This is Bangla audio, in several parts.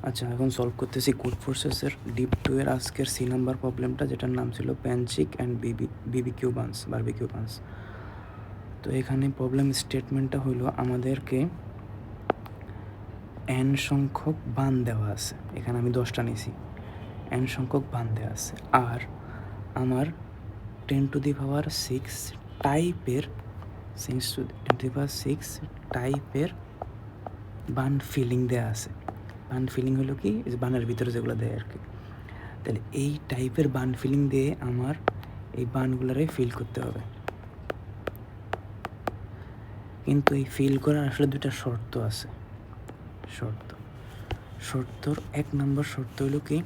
আচ্ছা, এখন সলভ করতেছি কোড ফোর্সেসের ডিপ 2 এর আজকের সি নাম্বার প্রবলেমটা, যেটার নাম ছিল প্যানচিক and BBQ buns, barbecue buns. তো এখানে প্রবলেম স্টেটমেন্টটা হলো আমাদেরকে এন সংখ্যক বান দেওয়া আছে। এখানে আমি 10টা নিয়েছি, এন সংখ্যক বান দেওয়া আছে। আর আমার 10⁶ টাইপের 10⁶ টাইপের বান ফিলিং দেওয়া আছে। বান ফিলিং হলো কি, এই যে বানের ভিতরে যেগুলো দেয় আর কি। তাহলে এই টাইপের বান ফিলিং দিয়ে আমার এই বানগুলোরে ফিল করতে হবে। কিন্তু এই ফিল করার আসলে দুটা শর্ত আছে। শর্তর 1 নম্বর শর্ত হলো কি,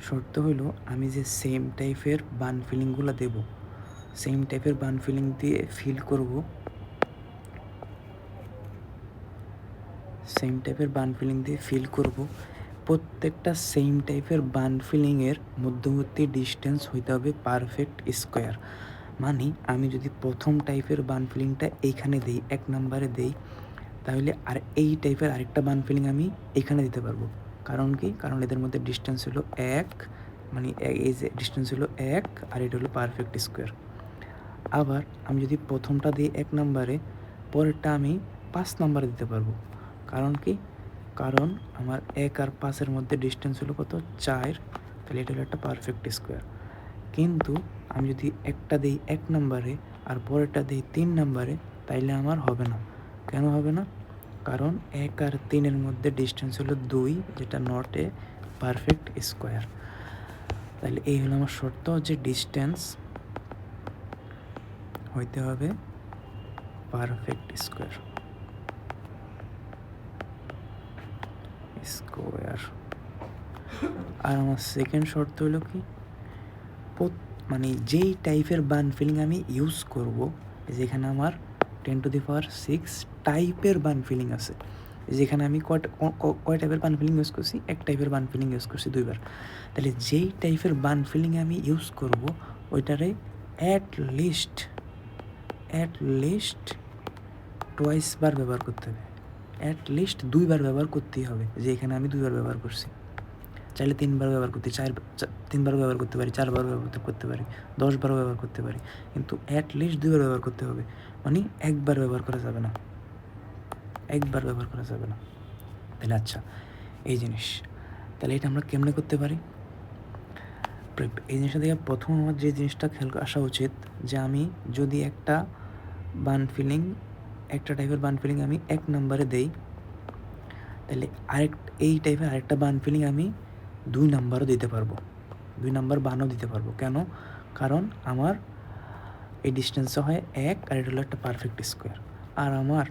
শর্ত হলো আমি যে সেম টাইপের বান ফিলিংগুলো দেব, সেম টাইপের বান ফিলিং দিয়ে ফিল করব, সেম টাইপের বান ফিলিং দিয়ে ফিল করব। প্রত্যেকটা সেম টাইপের বান ফিলিংয়ের মধ্যবর্তী ডিস্টেন্স হইতে হবে পারফেক্ট স্কোয়ার। মানে আমি যদি প্রথম টাইপের বান ফিলিংটা এইখানে দিই, 1 নম্বরে দেই, তাহলে আর এই টাইপের আরেকটা বান ফিলিং আমি এখানে দিতে পারবো। কারণ কি, কারণ এদের মধ্যে ডিস্টেন্স হলো 1, মানে এই যে ডিস্টেন্স হলো 1 আর এটা হলো পারফেক্ট স্কোয়ার। আবার আমি যদি প্রথমটা দিই 1 নম্বরে, পরেরটা আমি 5 নম্বরে দিতে পারবো। কারণ কি, কারণ আমার 1 আর 5-এর মধ্যে ডিস্টেন্স হলো কত, 4, তাহলে এটা হলো একটা পারফেক্ট স্কোয়ার। কিন্তু আমি যদি একটা দিই 1 নম্বরে আর পরেরটা দিই 3 নম্বরে, তাইলে আমার হবে না। কেন হবে না? কারণ 1 আর 3-এর মধ্যে ডিস্টেন্স হলো 2, যেটা নট এ পারফেক্ট স্কোয়ার। তাহলে এই হলো আমার শর্ত, যে ডিস্টেন্স হইতে হবে পারফেক্ট স্কোয়ার। আর আমার সেকেন্ড শর্ত হলো কি, মানে যেই টাইপের বান ফিলিং আমি ইউজ করব, যেখানে আমার 10⁶ টাইপের বান ফিলিং আছে, যেখানে আমি কয় টাইপের বান ফিলিং ইউজ করছি, 1 টাইপের বান ফিলিং ইউজ করছি 2বার। তাহলে যেই টাইপের বান ফিলিং আমি ইউজ করব, ওইটারে অ্যাট লিস্ট টোয়াইস বার ব্যবহার করতে হবে। অ্যাট লিস্ট 2বার ব্যবহার করতেই হবে, যে এখানে আমি 2বার ব্যবহার করছি। চাইলে 3বার ব্যবহার করতে, 3বার ব্যবহার করতে পারি, 4বার ব্যবহার করতে পারি, 10বারও ব্যবহার করতে পারি, কিন্তু অ্যাট লিস্ট 2বার ব্যবহার করতে হবে। মানে 1বার ব্যবহার করা যাবে না, 1বার ব্যবহার করা যাবে না। তাহলে আচ্ছা, এই জিনিস, তাহলে এটা আমরা কেমনে করতে পারি? এই জিনিসটা দেখে প্রথম আমার যে জিনিসটা খেয়াল আসা উচিত, যে আমি যদি একটা টাইপের বান ফিলিং আমি 1 নম্বরে দেই, তাহলে এই টাইপের আরেকটা বান ফিলিং আমি 2 নাম্বারও দিতে পারবো, 2 নাম্বার বানও দিতে পারবো। কেন? কারণ আমার এই ডিস্টেন্সটা হয় 1 আর এটা হলো একটা পারফেক্ট স্কোয়ার। আর আমার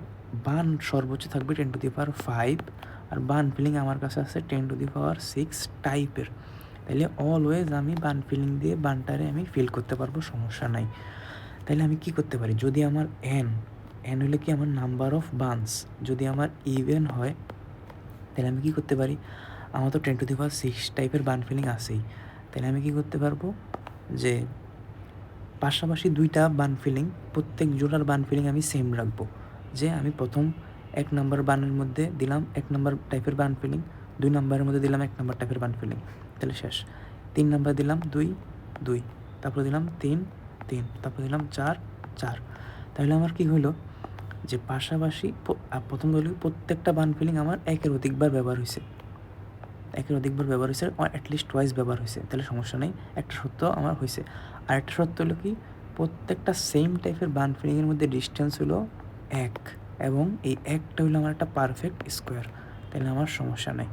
বান সর্বোচ্চ থাকবে 10⁵, আর বান ফিলিং আমার কাছে আছে 10⁶ টাইপের। তাহলে অলওয়েজ আমি বান ফিলিং দিয়ে বানটারে আমি ফিল করতে পারবো, সমস্যা নাই। তাহলে আমি কি করতে পারি, যদি আমার এন হলে কি আমার নাম্বার অফ বানস, যদি আমার ইভেন হয়, তাহলে আমি কি করতে পারি, আমার তো 10⁶ টাইপের বান ফিলিং আছেই। তাহলে আমি কি করতে পারবো, যে পাশাপাশি 2টা বান ফিলিং, প্রত্যেক জোড়ার বান ফিলিং আমি সেম রাখবো। যে আমি প্রথম 1 নম্বর বানের মধ্যে দিলাম 1 নম্বর টাইপের বান ফিলিং, 2 নম্বরের মধ্যে দিলাম 1 নম্বর টাইপের বান ফিলিং, তাহলে শেষ। 3 নম্বর দিলাম 2, তারপর দিলাম 3, তারপর দিলাম 4। তাহলে আমার কি হলো, যে পাশাপাশি প্রথম হলো প্রত্যেকটা বান ফিলিং আমার 1-এর অধিকবার ব্যবহার হয়েছে, অ্যাটলিস্ট টোয়াইস ব্যবহার হয়েছে, তাহলে সমস্যা নেই, একটা সত্য আমার হয়েছে। আর একটা সত্য হলো কি, প্রত্যেকটা সেম টাইপের বান ফিলিংয়ের মধ্যে ডিস্টেন্স হলো 1, এবং এই 1টা হলো আমার একটা পারফেক্ট স্কোয়ার, তাহলে আমার সমস্যা নেই।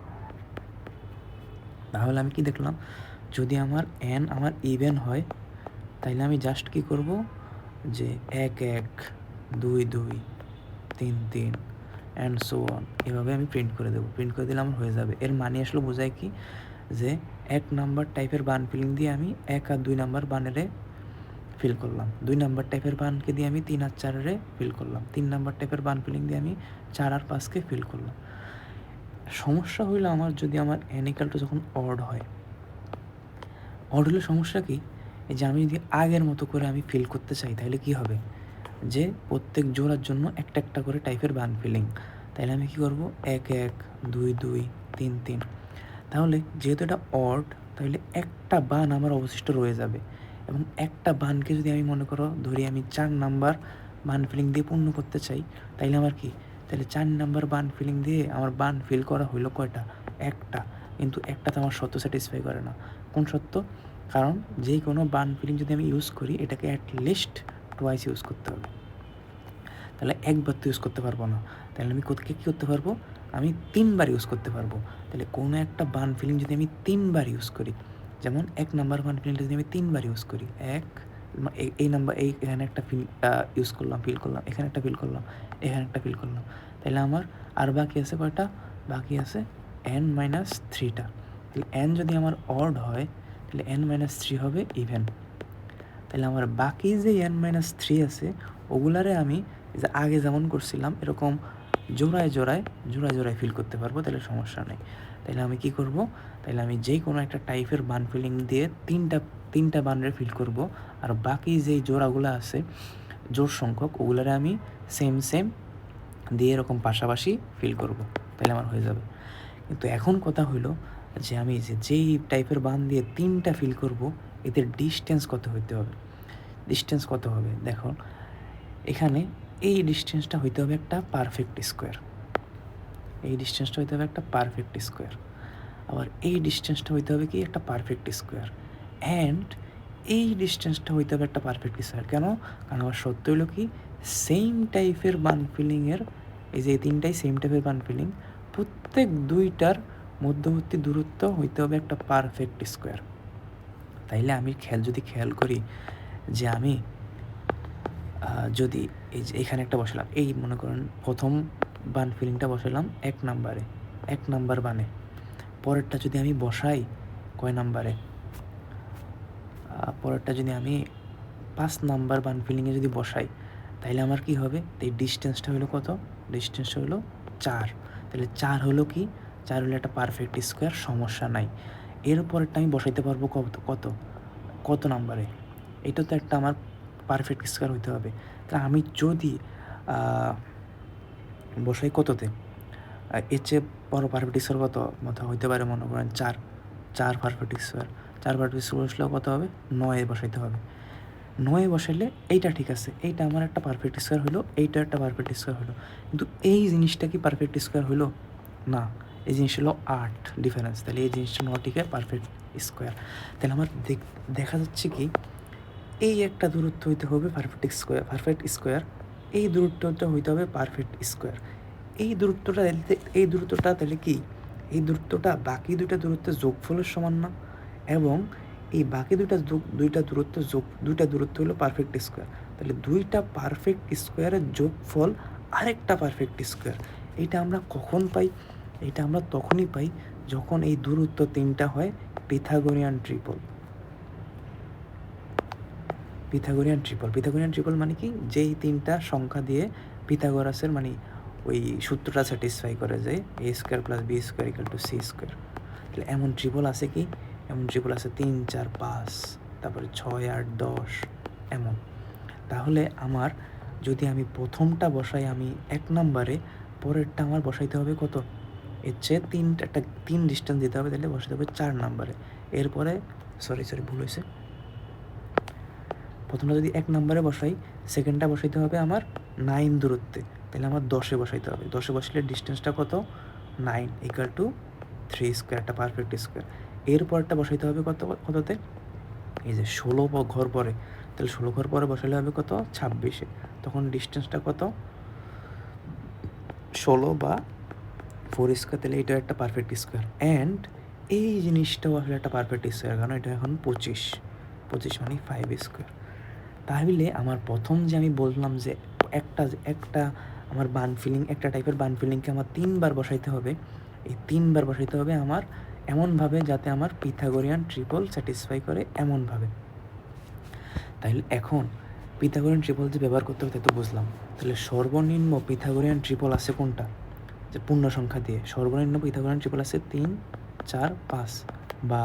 তাহলে আমি কি দেখলাম, যদি আমার এন আমার ইভেন হয়, তাইলে আমি জাস্ট কি করব, যে 1 1, 2 2, 3 3 অ্যান্ড সো অন, এভাবে আমি প্রিন্ট করে দেবো। প্রিন্ট করে দিলে আমার হয়ে যাবে। এর মানে আসলে বোঝায় কি, যে 1 নাম্বার টাইপের বান ফিলিং দিয়ে আমি 1 আর 2 নাম্বার বানেরে ফিল করলাম, 2 নাম্বার টাইপের বানকে দিয়ে আমি 3 আর 4-এ ফিল করলাম, 3 নাম্বার টাইপের বান ফিলিং দিয়ে আমি 4 আর 5-কে ফিল করলাম। সমস্যা হইলো আমার, যদি আমার n যখন অড হয়, অড হলে সমস্যা কি, এই যে আমি যদি আগের মতো করে আমি ফিল করতে চাই, তাহলে কি হবে, যে প্রত্যেক জোড়ার জন্য একটা একটা করে টাইপের বান ফিলিং। তাহলে আমি কি করব, 1 1, 2 2, 3 3। তাহলে যেহেতু এটা অড, তাহলে একটা বান আমার অবশিষ্ট রয়ে যাবে, এবং একটা বানকে যদি আমি মনে করো ধরি আমি 4 নাম্বার বান ফিলিং দিয়ে পূর্ণ করতে চাই, তাইলে আমার কি, তাহলে 4 নাম্বার বান ফিলিং দিয়ে আমার বান ফিল করা হইলো কয়টা, একটা। কিন্তু একটাতে আমার সত্য স্যাটিসফাই করে না। কোন সত্য? কারণ যে কোনো বান ফিলিং যদি আমি ইউজ করি, এটাকে অ্যাটলিস্ট টোয়াইস ইউজ করতে হবে। তাহলে একবার তো ইউজ করতে পারবো না, তাহলে আমি কী করতে পারবো, আমি 3 বার ইউজ করতে পারবো। তাহলে কোনো একটা বান ফিলিং যদি আমি 3 বার ইউজ করি, যেমন 1 নাম্বার বান ফিলিংটা যদি আমি 3 বার ইউজ করি, এই নাম্বার এখানে একটা ইউজ করলাম, ফিল করলাম, এখানে একটা ফিল করলাম, এখানে একটা ফিল করলাম, তাহলে আমার আর বাকি আছে কয়টা, বাকি আছে n-3টা। তাহলে n যদি আমার অড হয়, তাহলে n-3 হবে ইভেন। তাহলে আমার বাকি যে n-3 আছে, ওগুলারে আমি যে আগে যেমন করছিলাম এরকম জোড়ায় জোড়ায় ফিল করতে পারবো, তাহলে সমস্যা নেই। তাহলে আমি কি করব, তাহলে আমি যে কোনো একটা টাইপের বান ফিলিং দিয়ে তিনটা বানরে ফিল করব, আর বাকি যেই জোড়াগুলো আছে জোড় সংখ্যক, ওগুলারে আমি সেম দিয়ে এরকম পাশাপাশি ফিল করব, তাহলে আমার হয়ে যাবে। কিন্তু এখন কথা হইলো যে আমি যেই টাইপের বান দিয়ে 3টা ফিল করব, এদের ডিস্টেন্স কত হইতে হবে। ডিস্টেন্স কত হবে দেখো, এখানে এই ডিস্টেন্সটা হইতে হবে একটা পারফেক্ট স্কোয়ার, এই ডিস্টেন্সটা হইতে হবে একটা পারফেক্ট স্কোয়ার, আবার এই ডিস্টেন্সটা হইতে হবে কি একটা পারফেক্ট স্কোয়ার, অ্যান্ড এই ডিস্টেন্সটা হইতে হবে একটা পারফেক্ট স্কোয়ার। কেন? কারণ আমার সত্য হইলো কি, সেম টাইপের বান ফিলিংয়ের, এই যে 3টাই সেম টাইপের বান ফিলিং, প্রত্যেক দুইটার মধ্যবর্তী দূরত্ব হইতে হবে একটা পারফেক্ট স্কোয়ার। তাইলে আমি যদি খেয়াল করি যে আমি যদি এই যে এখানে একটা বসালাম, এই মনে করেন প্রথম বান ফিলিংটা বসালাম 1 নাম্বারে, 1 নাম্বার বানে, পরেরটা যদি আমি বসাই কয় নাম্বারে, পরেরটা যদি আমি 5 নাম্বার বান ফিলিংয়ে যদি বসাই, তাইলে আমার কি হবে, এই ডিস্টেন্সটা হলো কত, ডিস্টেন্সটা হলো 4। তাহলে 4 হলো কি, 4 হলো একটা পারফেক্ট স্কোয়ার, সমস্যা নাই। এরপরেরটা আমি বসাইতে পারবো কত নাম্বারে, এটা তো একটা আমার পারফেক্ট স্কোয়ার হইতে হবে। তাহলে আমি যদি বসাই কততে, এর চেয়ে বড় পারফেক্ট স্কোয়ার কত মতো হইতে পারে, মনে করেন 4 পারফেক্ট স্কোয়ার, 4 পারফেক্ট স্কোয়ার বসলেও কত হবে, 9 বসাইতে হবে। 9 বসাইলে এইটা ঠিক আছে, এইটা আমার একটা পারফেক্ট স্কোয়ার হলো, এইটা একটা পারফেক্ট স্কোয়ার হলো, কিন্তু এই জিনিসটা কি পারফেক্ট স্কোয়ার হলো না, এই জিনিস হলো 8 ডিফারেন্স। তাহলে এই জিনিসটা নটিকে পারফেক্ট স্কোয়ার। তাহলে আমার দেখা যাচ্ছে কি, এই একটা দূরত্ব হইতে হবে পারফেক্ট স্কোয়ার, এই দূরত্বটা হইতে হবে পারফেক্ট স্কোয়ার। এই দূরত্বটা তাহলে কি, এই দূরত্বটা বাকি দুইটা দূরত্বের যোগফলের সমান না, এবং এই বাকি দুইটা দূরত্ব হলো পারফেক্ট স্কোয়ার। তাহলে দুইটা পারফেক্ট স্কোয়ারের যোগফল আরেকটা পারফেক্ট স্কোয়ার। এইটা আমরা কখন পাই, এটা আমরা তখনই পাই যখন এই দূরত্ব 3টা হয় পিথাগোরিয়ান ট্রিপল। পিথাগোরিয়ান ট্রিপল মানে কি, যেই 3টা সংখ্যা দিয়ে পিথাগোরাসের মানে ওই সূত্রটা স্যাটিসফাই করে যে a² + b² = c²। তাহলে এমন ট্রিপল আছে কি, এমন ট্রিপল আছে 3 4 5, তারপরে 6 8 10 এমন। তাহলে আমার যদি আমি প্রথমটা বসাই আমি 1 নাম্বারে, পরেরটা আমার বসাইতে হবে কত, এর চেয়ে 3 ডিস্টেন্স দিতে হবে, তাহলে বসাইতে হবে 4 নাম্বারে। এরপরে সরি ভুল হয়েছে, প্রথমটা যদি 1 নাম্বারে বসাই, সেকেন্ডটা বসাইতে হবে আমার 9 দূরত্বে, তাহলে আমার 10-এ বসাইতে হবে। 10-এ বসলে ডিস্টেন্সটা কত, 9 = 3², একটা পারফেক্ট স্কোয়ার। এরপরটা বসাইতে হবে কততে, এই যে 16 ঘর পরে, তাহলে 16 ঘর পরে বসাইলে হবে কত, 26-এ, তখন ডিস্টেন্সটা কত, 16 বা 4², তাহলে এটা একটা পারফেক্ট স্কোয়ার। অ্যান্ড এই জিনিসটাও আসলে একটা পারফেক্ট স্কোয়ার, কারণ এটা এখন 25 মানে 5²। তাহলে আমার প্রথম যে আমি বললাম যে একটা আমার বান ফিলিং, একটা টাইপের বান ফিলিংকে আমার 3 বার বসাইতে হবে, এই 3 বার বসাইতে হবে আমার এমনভাবে যাতে আমার পিথাগোরিয়ান ট্রিপল স্যাটিসফাই করে এমনভাবে। তাহলে এখন পিথাগোরিয়ান ট্রিপল যে ব্যবহার করতে হবে তাই তো বুঝলাম। তাহলে সর্বনিম্ন পিথাগোরিয়ান ট্রিপল আছে কোনটা, যে পূর্ণ সংখ্যা দিয়ে সর্বনিম্ন পিথাগোরিয়ান ট্রিপল আছে 3 4 5 বা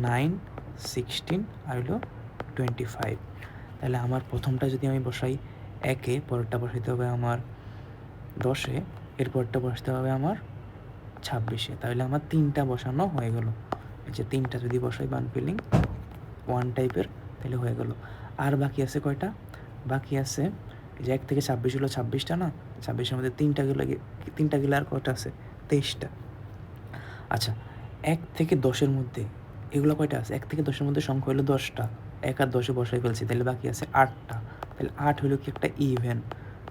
9 16 আর হলো 25। তাহলে আমার প্রথমটা যদি আমি বসাই 1-এ, পরেরটা বসাইতে হবে আমার 10-এ, এরপরটা বসাতে হবে আমার 26-এ, তাহলে আমার 3টা বসানো হয়ে গেল। এই যে 3টা যদি বসাই বান ফিলিং 1 টাইপের, তাহলে হয়ে গেল। আর বাকি আছে কয়টা? বাকি আছে এই যে 1 থেকে 26 হলো 26টা না, 26-এর মধ্যে 3টা গেলে আর কয়টা আছে? 23টা। আচ্ছা, 1 থেকে 10-এর মধ্যে এগুলো কয়টা আছে? 1 থেকে 10-এর মধ্যে সংখ্যা হলো 10টা, 1 আর 10-এ বসাই ফেলছি, তাহলে বাকি আছে 8টা। তাহলে 8 হলো কি একটা ইভেন,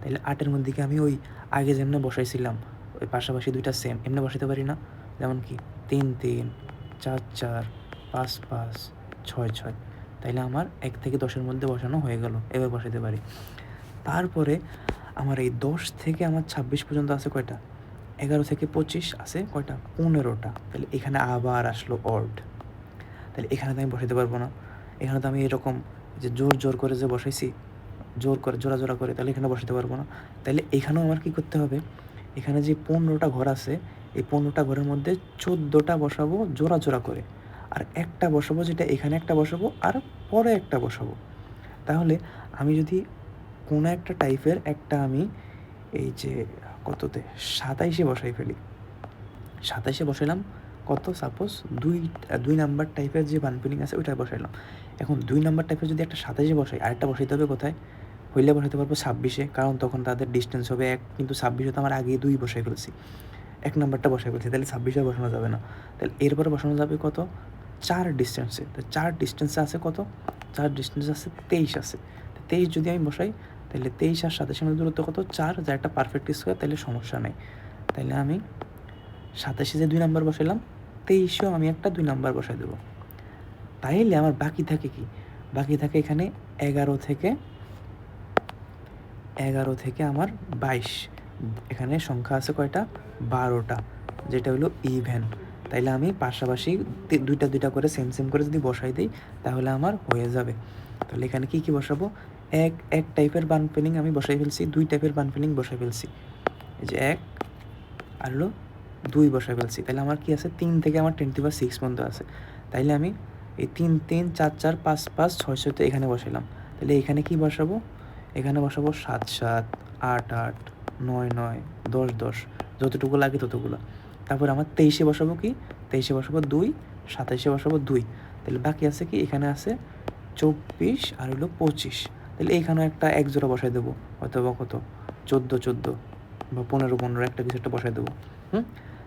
তাহলে 8-এর মধ্যে কি আমি ওই আগে যেমনে বসাইছিলাম ওই পাশাপাশি দুইটা সেম এমনি বসাইতে পারি না? যেমন কি 3 3, 4 4, 5 5, 6 6, তাইলে আমার 1 থেকে 10-এর মধ্যে বসানো হয়ে গেল, এবার বসাইতে পারি। তারপরে আমার এই 10 থেকে আমার 26 পর্যন্ত আছে কয়টা? 11 থেকে 25 আছে কয়টা? 15টা। তাহলে এখানে আবার আসলো অড, তাহলে এখানে তো আমি বসাইতে পারবো না। এখানে তো আমি এরকম যে জোর করে যে বসাইছি, জোর করে জোড়া করে, তাহলে এখানে বসাতে পারবো না। তাহলে এখানেও আমার কী করতে হবে? এখানে যে 15টা ঘর আছে, এই 15টা ঘরের মধ্যে 14টা বসাবো জোড়া করে, আর একটা বসাবো যেটা এখানে একটা বসাবো আর পরে একটা বসাবো। তাহলে আমি যদি কোনো একটা টাইপের একটা আমি এই যে কততে 27-এ বসাই ফেলি, 27-এ বসাইলাম কত? সাপোজ 2 নাম্বার টাইপের যে বানফিলিং আছে ওইটা বসাইলাম। এখন 2 নাম্বার টাইপের যদি একটা 27-এ বসাই, আরেকটা বসাইতে হবে কোথায়? হইলে বসাইতে পারবো 26-এ, কারণ তখন তাদের ডিস্টেন্স হবে 1, কিন্তু 26-এ তো আমার আগে 2 বসাই ফেলছি, 1 নাম্বারটা বসাই ফেলছি, তাহলে 26-এ বসানো যাবে না। তাহলে এরপরে বসানো যাবে কত? 4 ডিস্টেন্সে। তো 4 ডিস্টেন্সে আছে কত? 4 ডিস্টেন্সে আছে 23 আছে। 23 যদি আমি বসাই, তাহলে 23 আর 27-এর মধ্যে দূরত্ব কত? 4, যা একটা পারফেক্ট স্কোয়ার, তাহলে সমস্যা নেই। তাহলে আমি 27-এ যে 2 নাম্বার বসাইলাম, 23-এও আমি একটা 2 নাম্বার বসাই দেবো। তাইলে আমার বাকি থাকে কি? বাকি থাকে এখানে 11 থেকে আমার 22, এখানে সংখ্যা আছে কয়টা? 12টা, যেটা হলো ইভেন। তাইলে আমি পাশাপাশি দুইটা করে সেম করে যদি বসাই দিই, তাহলে আমার হয়ে যাবে। তাহলে এখানে কি বসাবো? এক টাইপের বানফিলিং আমি বসাই ফেলছি, 2 টাইপের বানফিলিং বসাই ফেলছি। এই যে 1 আর হলো 2 বসাই ফেলছি। তাহলে আমার কি আছে? 3 থেকে আমার 10⁶ পর্যন্ত আছে। তাইলে আমি এই 3 3, 4 4, 5 5, 6 6 তো এখানে বসাইলাম। তাহলে এখানে কি বসাবো? এখানে বসাবো 7 7, 8 8, 9 9, 10 10, যতটুকু লাগে ততগুলো। তারপর আমার 23-এ বসাবো কি? 23-এ বসাবো 2, 27-এ বসাবো 2। তাহলে বাকি আছে কি? এখানে আছে 24 আর হলো 25। তাহলে এইখানেও একটা 1 জোড়া বসাই দেবো, অথবা কত? 14 14 বা 15 15 একটা কিছু একটা বসাই দেবো।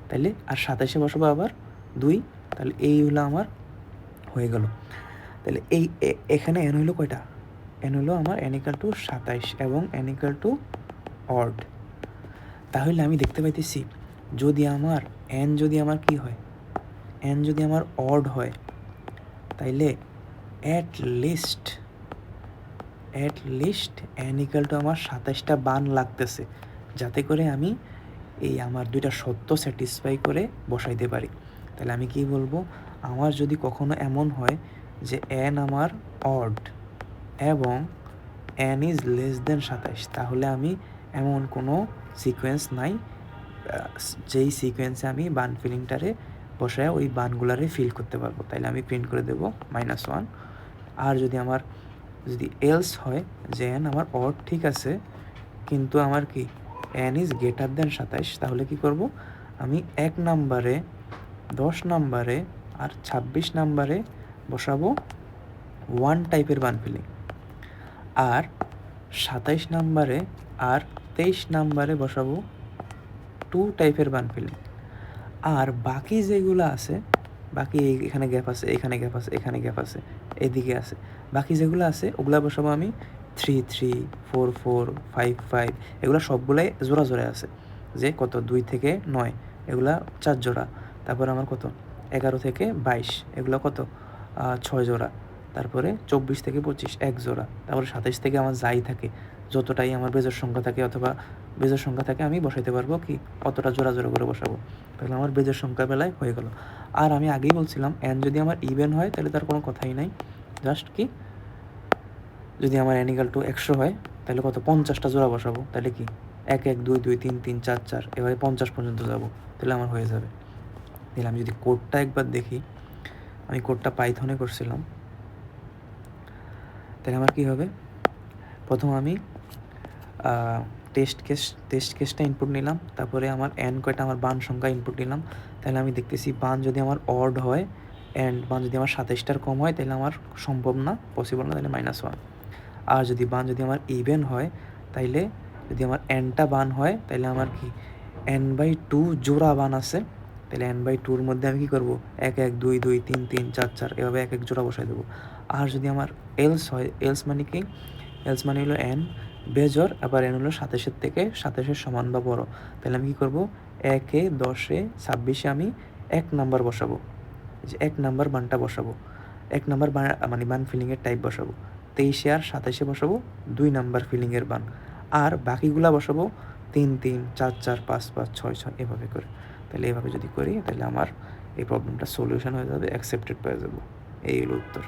তাহলে আর 27-এ বসাবো আবার 2। তাহলে এই হলো আমার হয়ে গেল। তাহলে এখানে n হইলো কয়টা? n হলো আমার n = 27 এবং n = অড। তাহলে আমি দেখতে পাইতেছি যদি আমার n কি হয়? n যদি আমার অড হয়, তাইলে অ্যাট লিস্ট n = আমার 27টা বান লাগতেছে, যাতে করে আমি এই আমার 2টা শর্ত স্যাটিসফাই করে বসাইতে পারি। তাহলে আমি কি বলবো? আমার যদি কখনো এমন হয় যে n আমার অড এবং n ইজ লেস দেন 27, তাহলে আমি এমন কোনো সিকোয়েন্স নাই যেই সিকোয়েন্সে আমি বান ফিলিংটারে বসায় ওই বানগুলারে ফিল করতে পারবো। তাইলে আমি প্রিন্ট করে দেবো -1। আর যদি এলস হয় যে n আমার অড ঠিক আছে, কিন্তু আমার কি n ইজ গ্রেটার দেন 27, তাহলে কি করব? আমি 1 নাম্বারে, 10 নাম্বারে আর 26 নাম্বারে বসাবো 1 টাইপের বান ফিলিং, আর 27 নাম্বারে আর 23 নাম্বারে বসাবো 2 টাইপের বান ফিলিং। আর বাকি যেগুলো আছে, বাকি এখানে গ্যাপ আছে, এখানে গ্যাপ আছে, এখানে গ্যাপ আছে, এদিকে আছে, বাকি যেগুলো আছে ওগুলা বসাবো আমি 3 3, 4 4, 5 5, এগুলো সবগুলাই জোড়া আছে। যে কত? 2 থেকে 9 এগুলা 4 জোড়া। তারপর আমার কত? 11 থেকে 22 এগুলো কত? 6 জোড়া। তারপরে 24 থেকে 25 1 জোড়া। তারপরে 27 থেকে আমার যাই থাকে, যতটাই আমার বেজোড় সংখ্যা থাকে অথবা বেজোড় সংখ্যা থাকে আমি বসাইতে পারবো কি? অতটা জোড়া করে বসাবো। তাহলে আমার বেজোড় সংখ্যা বেলায় হয়ে গেল। আর আমি আগেই বলছিলাম n যদি আমার ইভেন হয় তাহলে তার কোনো কথাই নাই, জাস্ট কি যদি আমার n = 100 হয় তাহলে কত? 50টা জোড়া বসাবো। তাহলে কি 1 1 2 2 3 3 4 4 এভাবে 50 পর্যন্ত যাব, তাহলে আমার হয়ে যাবে। তাহলে আমি যদি কোডটা একবার দেখি, আমি কোডটা পাইথনে করছিলাম, তাহলে আমার কি হবে? প্রথম আমি টেস্ট কেসটা ইনপুট নিলাম, তারপরে আমার এন কয়টা আমার বান সংখ্যা ইনপুট নিলাম। তাহলে আমি দেখতেছি বান যদি আমার অড হয় অ্যান্ড বান যদি আমার 27টার কম হয় তাহলে আমার সম্ভব না, পসিবল না, তাহলে -1। আর যদি বান যদি আমার ইভেন হয়, তাইলে যদি আমার এনটা বান হয় তাহলে আমার কি n/2 জোড়া বান আছে, তাহলে n/2-র মধ্যে আমি কী করবো 1 1 2 2 3 3 4 4 এভাবে এক এক জোড়া বসাই দেবো। আর যদি আমার এলস হয়, এলস মানে কি, এলস মানে হলো n বেজোড়, আবার n হলো 27-এর থেকে 27-এর সমান বা বড়, তাহলে আমি কী করবো 1-এ 10-এ 26-এ আমি 1 নাম্বার বসাবো, যে 1 নাম্বার বানটা বসাবো, 1 নাম্বার মানে বান ফিলিংয়ের টাইপ বসাবো। 23-এ আর 27-এ বসাবো 2 নাম্বার ফিলিংয়ের বান, আর বাকিগুলা বসাবো 3 3 4 4 5 5 6 6 এভাবে করে। তাহলে এভাবে যদি করি তাহলে আমার এই প্রবলেমটা সলিউশন হয়ে যাবে, অ্যাকসেপ্টেড পেয়ে যাবো। এই হলো উত্তর।